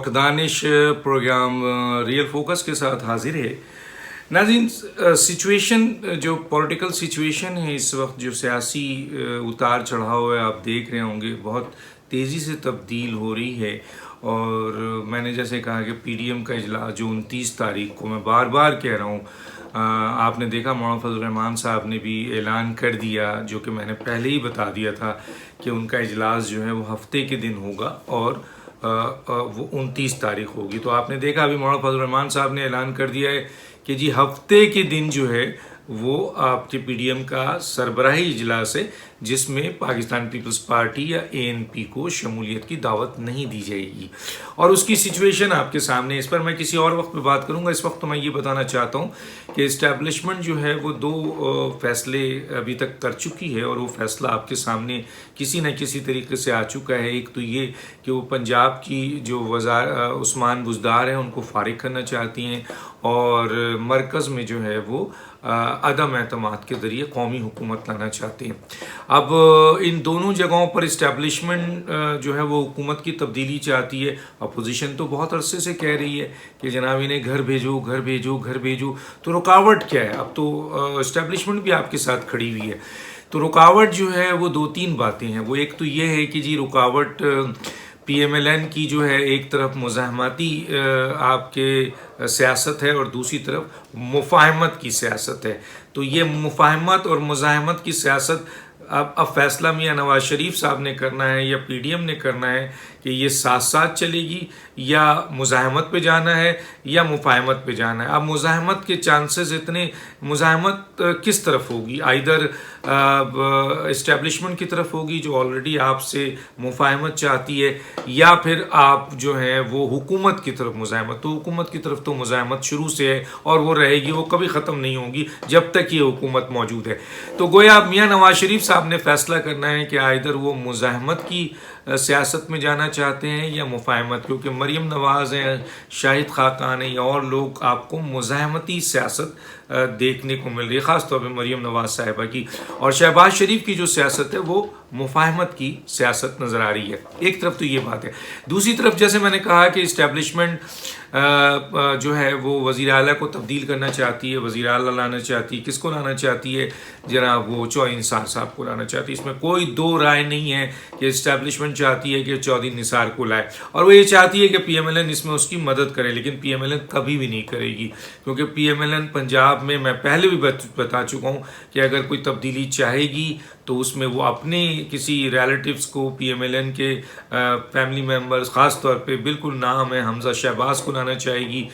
Doctor Danish program real focus के साथ हाजिर है। नाज़रीन, सिचुएशन जो पॉलिटिकल सिचुएशन है इस वक्त, जो सियासी उतार चढ़ाव है, आप देख रहे होंगे बहुत तेज़ी से तब्दील हो रही है। और मैंने जैसे कहा कि पीडीएम का इजलास जो 29 तारीख को, मैं बार बार कह रहा हूँ, आपने देखा मौलाना फजल रहमान साहब ने भी ऐलान कर दिया, जो कि मैंने पहले ही बता दिया था कि उनका इजलास जो है वो हफ्ते के दिन होगा और वो 29 तारीख होगी। तो आपने देखा अभी मौलाना फजल रहमान साहब ने ऐलान कर दिया है कि जी हफ्ते के दिन जो है वो आपके पीडीएम का सरबराही इजलास है, जिसमें पाकिस्तान पीपल्स पार्टी या एएनपी को शमूलियत की दावत नहीं दी जाएगी। और उसकी सिचुएशन आपके सामने, इस पर मैं किसी और वक्त में बात करूंगा। इस वक्त तो मैं ये बताना चाहता हूँ कि इस्टेब्लिशमेंट जो है वो 2 फैसले अभी तक कर चुकी है और वो फैसला आपके सामने किसी न किसी तरीके से आ चुका है। एक तो ये कि वो पंजाब की जो उस्मान बुज़दार हैं उनको फारिग करना चाहती हैं, और मरकज़ में जो है वो अदम एतमाद के ज़रिए कौमी हुकूमत लाना चाहते हैं। अब इन दोनों जगहों पर इस्टेब्लिशमेंट जो है वो हुकूमत की तब्दीली चाहती है। अपोजिशन तो बहुत अरसे से कह रही है कि जनाब इन्हें घर भेजो, घर भेजो, घर भेजो। तो रुकावट क्या है? अब तो इस्टेब्लिशमेंट भी आपके साथ खड़ी हुई है। तो रुकावट जो है वो 2-3 बातें हैं। वो एक तो ये है कि जी रुकावट पीएमएलएन की जो है, एक तरफ मुज़ाहमती आपके सियासत है और दूसरी तरफ मुफाहमत की सियासत है। तो ये मुफाहमत और मुज़ाहमत की सियासत अब फैसला मियां नवाज शरीफ साहब ने करना है या पीडीएम ने करना है कि ये साथ साथ चलेगी या मुज़ाहमत पे जाना है या मुफाहमत पे जाना है। अब मुज़ाहमत के चांसेस इतने, मुज़ाहमत किस तरफ होगी? आइदर इस्टेब्लिशमेंट की तरफ होगी जो ऑलरेडी आपसे मुफाहमत चाहती है, या फिर आप जो है वो हुकूमत की तरफ मुज़ाहमत। तो हुकूमत की तरफ तो मुज़ाहमत शुरू से है और वो रहेगी, वो कभी ख़त्म नहीं होगी जब तक ये हुकूमत मौजूद है। तो गोया मियां नवाज शरीफ साहब ने फैसला करना है कि आइदर वो मुज़ाहमत की सियासत में जाना चाहते हैं या मुफाहमत, क्योंकि मरीम नवाज़ हैं, शाहिद खाकान हैं या और लोग आपको मुज़ाहमती सियासत देखने को मिल रही है, ख़ास तौर पे मरीम नवाज़ साहिबा की। और शहबाज शरीफ की जो सियासत है वो मुफाहमत की सियासत नज़र आ रही है। एक तरफ तो ये बात है। दूसरी तरफ जैसे मैंने कहा कि इस्टेब्लिशमेंट जो है वो वज़ीर आला को तब्दील करना चाहती है, वज़ीर आला लाना चाहती है। किसको लाना चाहती है? जनाब वो चौधरी निसार साहब को लाना चाहती है। इसमें कोई दो राय नहीं है कि इस्टेब्लिशमेंट चाहती है कि चौधरी निसार को लाए, और वो ये चाहती है कि पीएमएलएन इसमें उसकी मदद करे, लेकिन पीएमएलएन कभी भी नहीं करेगी, क्योंकि पीएमएलएन पंजाब में, मैं पहले भी बता चुका हूँ कि अगर कोई तब्दीली चाहेगी तो उसमें वो अपने किसी रिलेटिव्स को, पीएमएलएन के फैमिली मेम्बर्स, ख़ास तौर पे बिल्कुल नाम है हमजा शहबाज को लाना चाहेगी,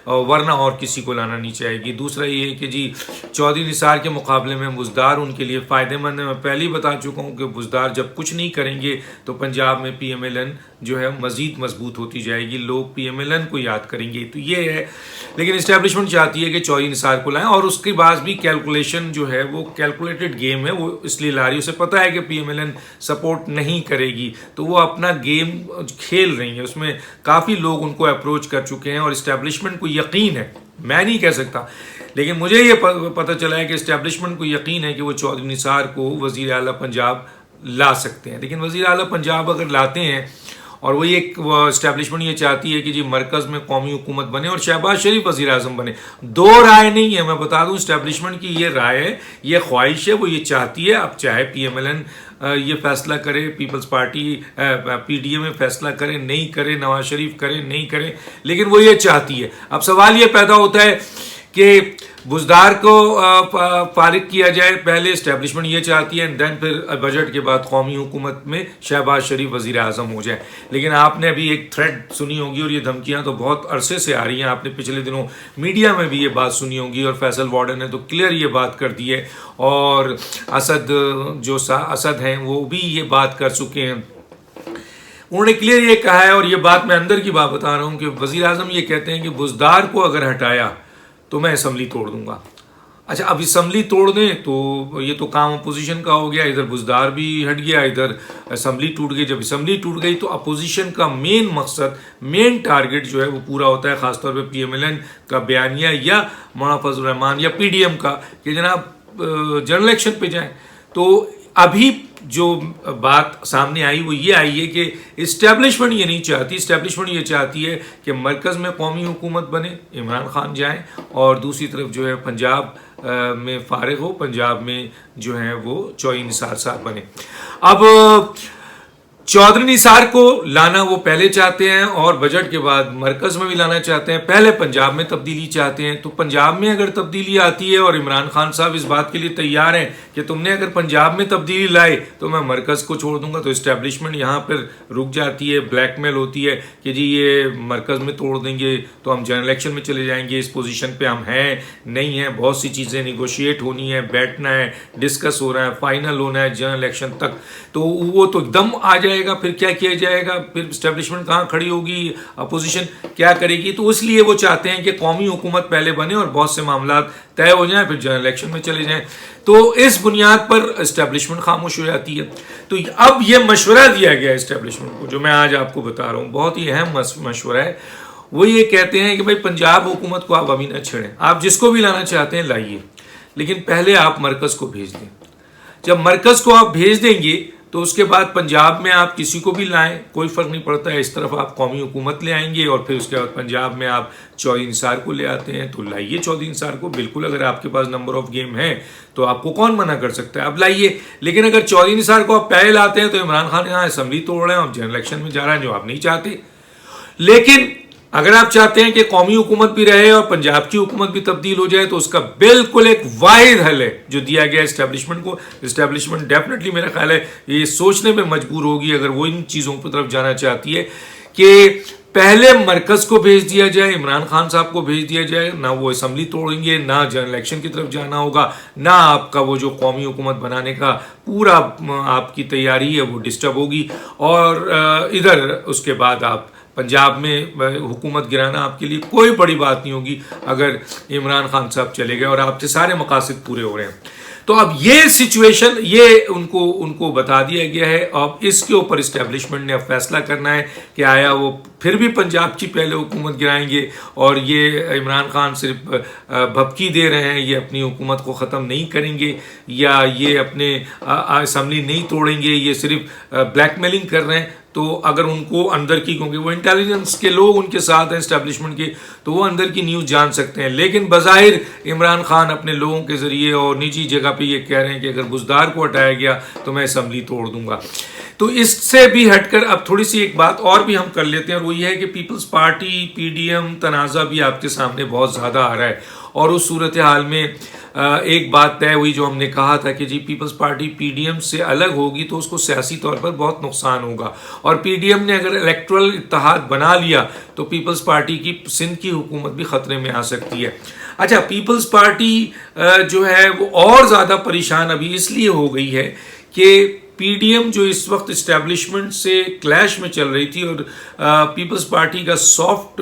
वरना और किसी को लाना नहीं चाहेगी। दूसरा ये है कि जी चौधरी निसार के मुकाबले में बुज़दार उनके लिए फ़ायदेमंद है। मैं पहले ही बता चुका हूँ कि बुज़दार जब कुछ नहीं करेंगे तो पंजाब में पीएमएलएन जो है मज़ीद मजबूत होती जाएगी, लोग पीएमएलएन को याद करेंगे। तो ये है, लेकिन इस्टेब्लिशमेंट चाहती है कि चौधरी निसार को लाएं, और उसके बाद भी कैलकुलेशन जो है वो कैलकुलेटेड गेम है, वो इसलिए ला रही है। उसे पता है कि पीएमएलएन सपोर्ट नहीं करेगी, तो वो अपना गेम खेल रही है। उसमें काफ़ी लोग उनको अप्रोच कर चुके हैं और इस्टेब्लिशमेंट को यकीन है, मैं नहीं कह सकता, लेकिन मुझे ये पता चला है कि इस्टेब्लिशमेंट को यकीन है कि वो चौधरी निसार को वज़ीर आला पंजाब ला सकते हैं। लेकिन वज़ीर आला पंजाब अगर लाते हैं, और वही एक इस्टेब्लिशमेंट ये चाहती है कि जी मरकज़ में कौमी हुकूमत बने और शहबाज शरीफ वज़ीर आज़म बने, दो राय नहीं है। मैं बता दूं, इस्टेब्लिशमेंट की ये राय है, ये ख्वाहिश है, वो ये चाहती है। अब चाहे पीएमएलएन ये फैसला करे, पीपल्स पार्टी पीडीएम में फैसला करे, नहीं करे, नवाज शरीफ करे, नहीं करे, लेकिन वो ये चाहती है। अब सवाल ये पैदा होता है कि बुज़दार को फारिग किया जाए, पहले इस्टेब्लिशमेंट ये चाहती है, एंड देन फिर बजट के बाद कौमी हुकूमत में शहबाज शरीफ वज़ीर आज़म हो जाए। लेकिन आपने अभी एक थ्रेड सुनी होगी, और ये धमकियां तो बहुत अरसे से आ रही हैं, आपने पिछले दिनों मीडिया में भी ये बात सुनी होगी, और फैसल वार्डन ने तो क्लियर ये बात कर दी है, और असद हैं वो भी ये बात कर चुके हैं। उन्होंने क्लियर ये कहा है, और ये बात मैं अंदर की बात बता रहा हूँ, कि वज़ीर आज़म ये कहते हैं कि बुज़दार को अगर हटाया तो मैं असम्बली तोड़ दूंगा। अच्छा, अब असम्बली तोड़ दें तो ये तो काम अपोजिशन का हो गया, इधर बुज़दार भी हट गया, इधर असम्बली टूट गई। जब असम्बली टूट गई तो अपोजिशन का मेन मकसद, मेन टारगेट जो है वो पूरा होता है, ख़ासतौर पे पीएमएलएन का बयानिया या मौलाना फजल रहमान या पीडीएम का, कि जनाब जनरल इलेक्शन पे जाएं। तो अभी जो बात सामने आई वो ये आई है कि इस्टेब्लिशमेंट ये नहीं चाहती, इस्टेब्लिशमेंट ये चाहती है कि मरकज़ में कौमी हुकूमत बने, इमरान खान जाएं, और दूसरी तरफ जो है पंजाब में फारिग हो, पंजाब में जो है वो चौधरी निसार साहब बने। अब चौधरी निसार को लाना वो पहले चाहते हैं और बजट के बाद मरकज में भी लाना चाहते हैं, पहले पंजाब में तब्दीली चाहते हैं। तो पंजाब में अगर तब्दीली आती है और इमरान खान साहब इस बात के लिए तैयार हैं कि तुमने अगर पंजाब में तब्दीली लाई तो मैं मरकज को छोड़ दूंगा, तो इस्टेब्लिशमेंट यहाँ पर रुक जाती है, ब्लैकमेल होती है कि जी ये मरकज में तोड़ देंगे तो हम जनरल इलेक्शन में चले जाएंगे, इस पोजीशन पे हम हैं नहीं हैं, बहुत सी चीज़ें निगोशिएट होनी है, बैठना है, डिस्कस हो रहा है, फाइनल होना है जनरल इलेक्शन तक, तो वो तो एकदम आ जाएगा। फिर क्या किया जाएगा, फिर इस्टेब्लिशमेंट कहाँ खड़ी होगी, अपोजिशन क्या करेगी। तो इसलिए वो चाहते हैं कि कौमी हुकूमत पहले बने और बहुत से मामला तय हो जाएं, फिर जनरल इलेक्शन में चले जाएं। तो इस बुनियाद पर इस्टेब्लिशमेंट खामोश हो जाती है। तो अब ये मशवरा दिया गया इस्टेब्लिशमेंट को, जो मैं आज आपको बता रहा हूँ, बहुत ही अहम मशवरा है। वो ये कहते हैं कि भाई पंजाब हुकूमत को आप अभी ना छेड़ें, आप जिसको भी लाना चाहते हैं लाइए, लेकिन पहले आप मरकज़ को भेज दें। जब मरकज़ को आप भेज देंगे तो उसके बाद पंजाब में आप किसी को भी लाएं, कोई फ़र्क नहीं पड़ता है। इस तरफ आप कौमी हुकूमत ले आएंगे और फिर उसके बाद पंजाब में आप चौधरी निसार को ले आते हैं, तो लाइए चौधरी निसार को, बिल्कुल। अगर आपके पास नंबर ऑफ गेम है तो आपको कौन मना कर सकता है, आप लाइए। लेकिन अगर चौधरी निसार को आप पहले लाते हैं तो इमरान खान यहाँ असेंबली तोड़ रहे हैं और जनरल इलेक्शन में जा रहा है, जो आप नहीं चाहते। लेकिन अगर आप चाहते हैं कि कौमी हुकूमत भी रहे और पंजाब की हुकूमत भी तब्दील हो जाए, तो उसका बिल्कुल एक वाहिद हल है जो दिया गया इस्टेब्लिशमेंट को। इस्टेब्लिशमेंट डेफिनेटली मेरा ख्याल है ये सोचने पे मजबूर होगी, अगर वो इन चीज़ों की तरफ जाना चाहती है, कि पहले मरकज़ को भेज दिया जाए, इमरान खान साहब को भेज दिया जाए, ना वो असेंबली तोड़ेंगे, ना जनरल इलेक्शन की तरफ जाना होगा, ना आपका वो जो कौमी हुकूमत बनाने का पूरा आपकी तैयारी है वो डिस्टर्ब होगी, और इधर उसके बाद आप पंजाब में हुकूमत गिराना आपके लिए कोई बड़ी बात नहीं होगी अगर इमरान खान साहब चले गए और आपके सारे मकासद पूरे हो रहे हैं। तो अब ये सिचुएशन ये उनको बता दिया गया है। अब इसके ऊपर इस्टेब्लिशमेंट ने अब फैसला करना है कि आया वो फिर भी पंजाब की पहले हुकूमत गिराएंगे और ये इमरान खान सिर्फ भपकी दे रहे हैं, ये अपनी हुकूमत को ख़त्म नहीं करेंगे, या ये अपने असेंबली नहीं तोड़ेंगे, ये सिर्फ ब्लैकमेलिंग कर रहे हैं। तो अगर उनको अंदर की, क्योंकि वो इंटेलिजेंस के लोग उनके साथ हैं इस्टेब्लिशमेंट के, तो वो अंदर की न्यूज़ जान सकते हैं। लेकिन बज़ाहिर इमरान खान अपने लोगों के ज़रिए और निजी जगह पे ये कह रहे हैं कि अगर बुज़दार को हटाया गया तो मैं असेंबली तोड़ दूंगा। तो इससे भी हटकर अब थोड़ी सी एक बात और भी हम कर लेते हैं, और वो ये है कि पीपल्स पार्टी पीडीएम तनाज़ा भी आपके सामने बहुत ज़्यादा आ रहा है, और उस सूरत हाल में एक बात तय हुई जो हमने कहा था कि जी पीपल्स पार्टी पीडीएम से अलग होगी तो उसको सियासी तौर पर बहुत नुकसान होगा, और पीडीएम ने अगर इलेक्टोरल इत्तेहाद बना लिया तो पीपल्स पार्टी की सिंध की हुकूमत भी ख़तरे में आ सकती है। अच्छा, पीपल्स पार्टी जो है वो और ज़्यादा परेशान अभी इसलिए हो गई है कि पीडीएम जो इस वक्त इस्टेब्लिशमेंट से क्लैश में चल रही थी, और पीपल्स पार्टी का सॉफ्ट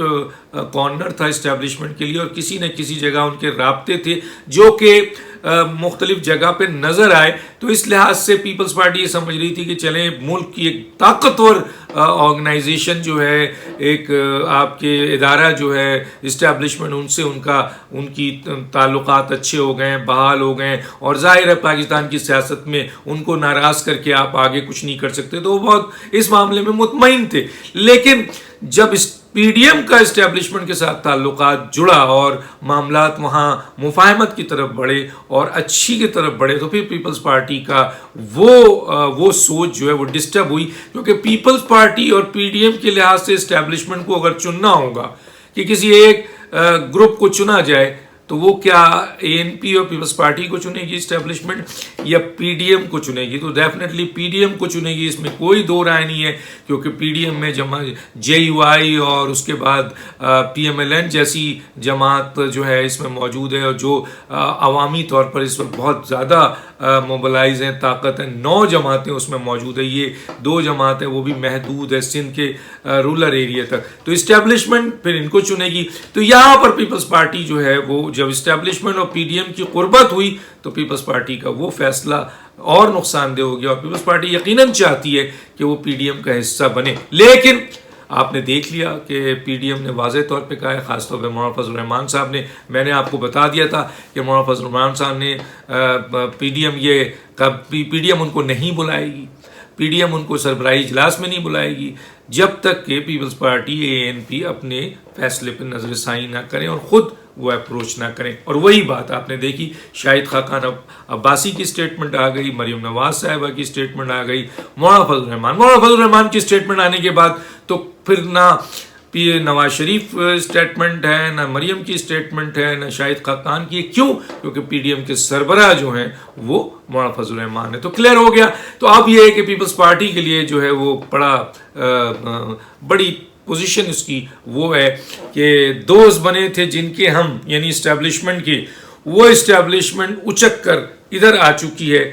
कॉर्नर था इस्टेब्लिशमेंट के लिए, और किसी न किसी जगह उनके राब्ते थे जो कि मुख्तलिफ जगह पे नज़र आए। तो इस लिहाज से पीपल्स पार्टी ये समझ रही थी कि चलें मुल्क की एक ताकतवर ऑर्गेनाइजेशन जो है, एक आपके इदारा जो है इस्टेब्लिशमेंट, उनसे उनकी ताल्लुकात अच्छे हो गए, बहाल हो गए, और ज़ाहिर है पाकिस्तान की सियासत में उनको नाराज़ करके आप आगे कुछ नहीं कर सकते, तो वो बहुत इस मामले में मुतमईन थे। लेकिन जब पीडीएम का इस्टेब्लिशमेंट के साथ ताल्लुकात जुड़ा और मामलात वहाँ मुफाहमत की तरफ बढ़े और अच्छी की तरफ बढ़े, तो फिर पीपल्स पार्टी का वो सोच जो है वो डिस्टर्ब हुई, क्योंकि पीपल्स पार्टी और पीडीएम के लिहाज से इस्टेब्लिशमेंट को अगर चुनना होगा कि किसी एक ग्रुप को चुना जाए, तो वो क्या एएनपी और पीपल्स पार्टी को चुनेगी इस्टेब्लिशमेंट, या पीडीएम को चुनेगी? तो डेफिनेटली पीडीएम को चुनेगी, इसमें कोई दो राय नहीं है, क्योंकि पीडीएम में जेयूआई और उसके बाद पीएमएलएन जैसी जमात जो है इसमें मौजूद है, और जो अवामी तौर पर इस वक्त बहुत ज़्यादा मोबलाइज हैं, ताकत है, 9 जमातें उसमें मौजूद है। ये 2 जमातें वो भी महदूद है सिंध के रूरल एरिया तक, तो इस्टेब्लिशमेंट फिर इनको चुनेगी। तो यहाँ पर पीपल्स पार्टी जो है वो जब इस्टेब्लिशमेंट और पीडीएम की कुर्बत हुई तो पीपल्स पार्टी का वो फैसला और नुकसानदेह हो गया, और पीपल्स पार्टी यकीनन चाहती है कि वो पीडीएम का हिस्सा बने। लेकिन आपने देख लिया कि पीडीएम ने वाज़ेह तौर पे कहा है, ख़ासतौर पे मौलाना फजल रहमान साहब ने। मैंने आपको बता दिया था कि मौलाना फजल रहमान साहब ने पीडीएम उनको नहीं बुलाएगी, पीडीएम उनको सरबराही इजलास में नहीं बुलाएगी जब तक कि पीपल्स पार्टी एएनपी अपने फैसले पर नजरसानी ना करें और ख़ुद वो अप्रोच ना करें। और वही बात आपने देखी, शाहिद खाकान अब्बासी की स्टेटमेंट आ गई, मरियम नवाज साहिबा की स्टेटमेंट आ गई, मौलाना फजल रहमान की स्टेटमेंट आने के बाद तो फिर ना नवाज शरीफ स्टेटमेंट है, ना मरियम की स्टेटमेंट है, ना शाहिद खाकान की। क्यों? क्योंकि पीडीएम के सरबराह जो हैं वो मौलाना फजल रहमान है। तो क्लियर हो गया। तो अब ये है कि पीपल्स पार्टी के लिए जो है वो बड़ी पोजीशन उसकी वो है कि दोस्त बने थे जिनके हम यानी इस्टेब्लिशमेंट की, वो इस्टेब्लिशमेंट उचक कर इधर आ चुकी है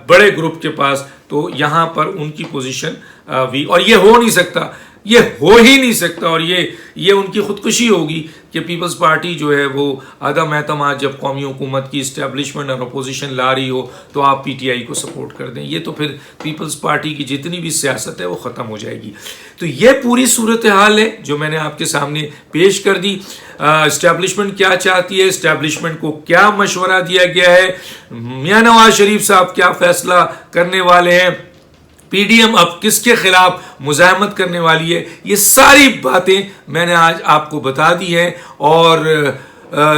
बड़े ग्रुप के पास। तो यहाँ पर उनकी पोजीशन वीक, और ये हो नहीं सकता, ये हो ही नहीं सकता। और ये उनकी खुदकुशी होगी कि पीपल्स पार्टी जो है वो आदम एतमाद जब कौमी हुकूमत की इस्टेब्लिशमेंट और अपोजिशन ला रही हो तो आप पीटीआई को सपोर्ट कर दें। ये तो फिर पीपल्स पार्टी की जितनी भी सियासत है वो ख़त्म हो जाएगी। तो ये पूरी सूरत हाल है जो मैंने आपके सामने पेश कर दी। इस्टेब्लिशमेंट क्या चाहती है, इस्टेब्लिशमेंट को क्या मशवरा दिया गया है, मियां नवाज शरीफ साहब क्या फैसला करने वाले हैं, पीडीएम अब किसके खिलाफ मुज़ाहमत करने वाली है, ये सारी बातें मैंने आज आपको बता दी हैं। और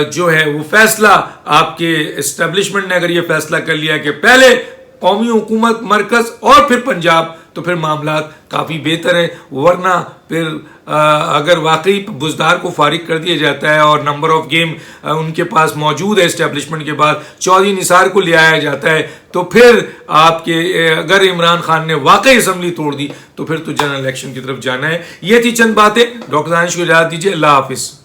जो है वो फैसला आपके इस्टेब्लिशमेंट ने अगर ये फैसला कर लिया कि पहले कौमी हुकूमत मरकज़ और फिर पंजाब, तो फिर मामला काफ़ी बेहतर है। वरना फिर अगर वाकई बुज़दार को फारिग कर दिया जाता है और नंबर ऑफ गेम उनके पास मौजूद है इस्टेब्लिशमेंट के बाद, चौधरी निसार को ले आया जाता है, तो फिर आपके अगर इमरान खान ने वाकई असम्बली तोड़ दी तो फिर तो जनरल इलेक्शन की तरफ जाना है। ये थी चंद बातें। डॉक्टर दानिश को इजाज़त दीजिए। अल्लाह हाफिज़।